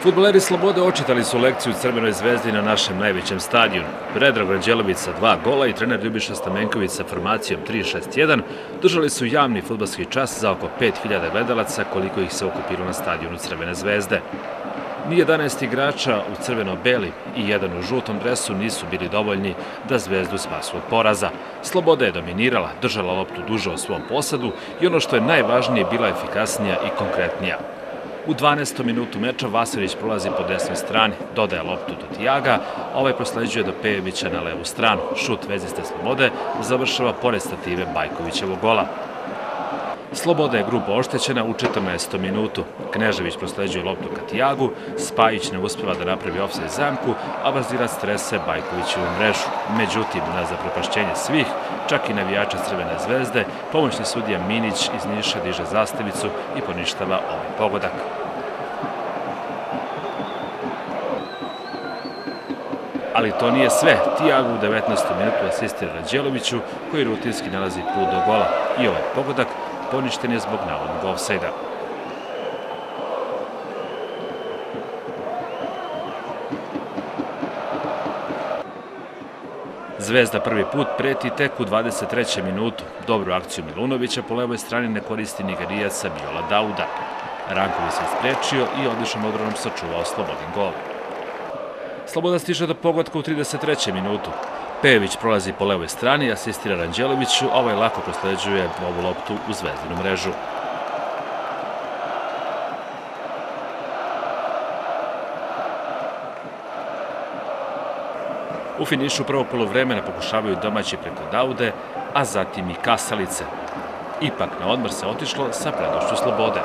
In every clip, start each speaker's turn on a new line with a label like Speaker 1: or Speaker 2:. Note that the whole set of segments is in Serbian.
Speaker 1: Fudbaleri Slobode očitali su lekciju Crvenoj zvezdi na našem najvećem stadionu. Predrag Ranđelović sa 2 gola i trener Ljubiša Stamenković sa formacijom 3-6-1 držali su javni fudbalski čas za oko 5000 gledalaca koliko ih se okupilo na stadionu Crvene zvezde. Ni 11 igrača u crveno-beli i jedan u žutom dresu nisu bili dovoljni da Zvezdu spasu od poraza. Sloboda je dominirala, držala loptu duže u svom posadu i ono što je najvažnije bila efikasnija i konkretnija. U 12. minutu meča Vasilić prolazi po desnoj strani, dodaje loptu do Tijaga, a ovaj prosleđuje do Pejevića na levu stranu. Šut veziste Slobode završava pored stative Bajkovićevog gola. Sloboda je grubo oštećena u 14. minutu. Knežević prosleđuje loptu ka Tijagu, Spajić ne uspeva da napravi ofsajd zamku, a Brzilac trese Bajkovićevu mrežu. Međutim, na zaprepašćenje svih, čak i navijača Crvene zvezde, pomoćni sudija Minić iz Niša diže zastavicu i poništava ovaj pogodak. Ali to nije sve. Tijagu u 19. minutu asistira Ranđeloviću, koji rutinski nalazi put do gola. I ovaj pogodak poništen je zbog navodnog ofsajda. Zvezda prvi put preti tek u 23. minutu. Dobru akciju Milunovića po levoj strani ne koristi Nigerijac Sabiola Dauda. Ranković se isprečio i odličnom odbranom sačuvao slobodin gol. Sloboda stiže do pogotka u 33. minutu. Pejević prolazi po levoj strani, asistira Ranđeloviću, a ovaj lako prosleđuje ovu loptu u zvezdinu mrežu. U finišu prvog poluvremena pokušavaju domaći preko Daude, a zatim i Kasalice. Ipak na odmor se otišlo sa prednošću Slobode.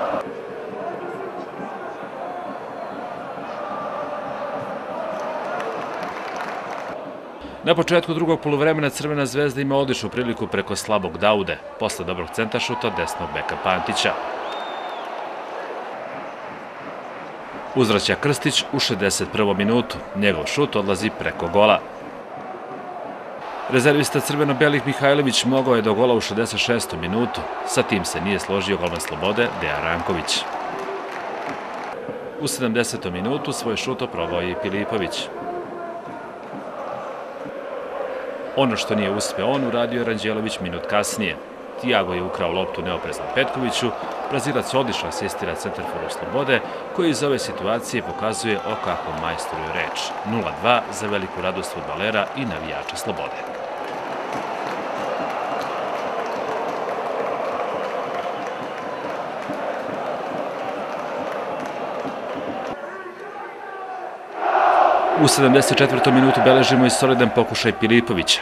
Speaker 1: Na početku drugog poluvremena Crvena zvezda ima odličnu priliku preko slabog Daude, posle dobrog centaršuta desnog beka Pantića. Uzvraća Krstić u 61. minutu. Njegov šut odlazi preko gola. Rezervista crveno-belih Mihajlović mogao je do gola u 66. minutu. Sa tim se nije složio golman Slobode Dejan Ranković. U 70. minutu svoj šut oprobao je i Filipović. Ono što nije uspeo on, uradio je Ranđelović minut kasnije. Tijago je ukrao loptu neopreznom Petkoviću, Brazilac odlično asistira centarforu Slobode, koji iz ove situacije pokazuje o kakvom majstoru je reč. 0-2 za veliku radost fudbalera i navijača Slobode. U 74. minutu beležimo i solidan pokušaj Filipovića.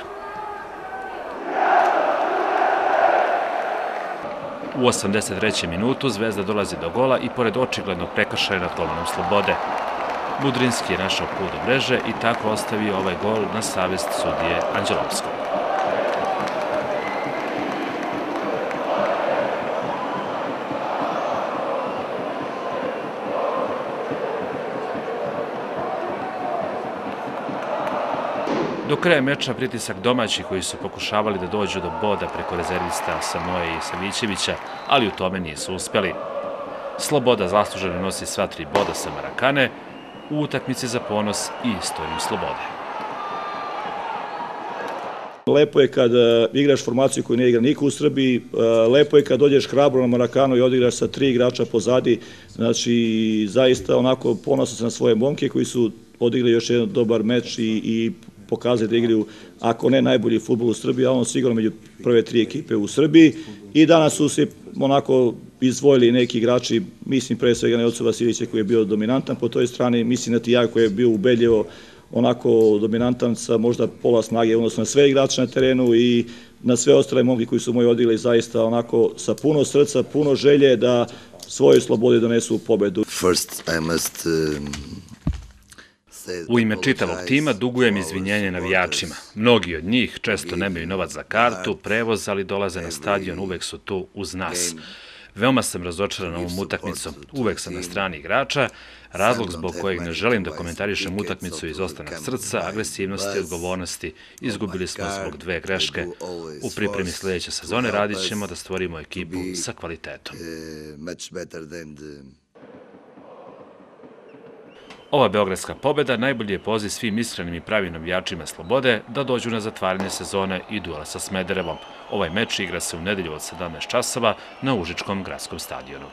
Speaker 1: U 83. minutu Zvezda dolazi do gola i pored očiglednog prekršaja nad golmanom Slobode. Budrinski je našao put do mreže i tako ostavio ovaj gol na savest sudije Anđelovskog. Do kraja meča pritisak domaćih koji su pokušavali da dođu do boda preko rezervista Samoje i Savićevića, ali u tome nisu uspeli. Sloboda zasluženo nosi sva 3 boda sa Marakane u utakmici za ponos i istoriju Slobode.
Speaker 2: Lepo je kad igraš formaciju koju ne igra niko u Srbiji, lepo je kad dođeš hrabro na Marakanu i odigraš sa 3 igrača pozadi, znači zaista onako ponosan sam na svoje momke koji su odigrali još jedan dobar meč i pokazali da igraju, ako ne najbolji fudbal u Srbiji, a on sigurno među prve 3 ekipe u Srbiji. I danas su se onako izdvojili neki igrači, mislim pre svega Nelcu Vasilića koji je bio dominantan po toj strani, mislim na Tijaga koji je bio ubedljivo onako dominantan sa možda pola snage odnosno na sve igrače na terenu i na sve ostale momke koji su moji odigrali zaista onako sa puno srca, puno želje da svojoj Slobodi donesu pobedu.
Speaker 1: U ime čitavog tima dugujem izvinjenje navijačima. Mnogi od njih često nemaju novac za kartu, prevoz, ali dolaze na stadion, uvek su tu uz nas. Veoma sam razočaran ovom utakmicom. Uvek sam na strani igrača. Razlog zbog kojeg ne želim da komentarišem utakmicu je izostanak srca, agresivnosti i odgovornosti. Izgubili smo zbog 2 greške. U pripremi sljedeće sezone radit ćemo da stvorimo ekipu sa kvalitetom. Ova beogradska pobjeda najbolji je poziv svim iskrenim i pravim navijačima Slobode da dođu na zatvaranje sezone i duela sa Smederevom. Ovaj meč igra se u nedelju od 17 časova na Užičkom gradskom stadionu.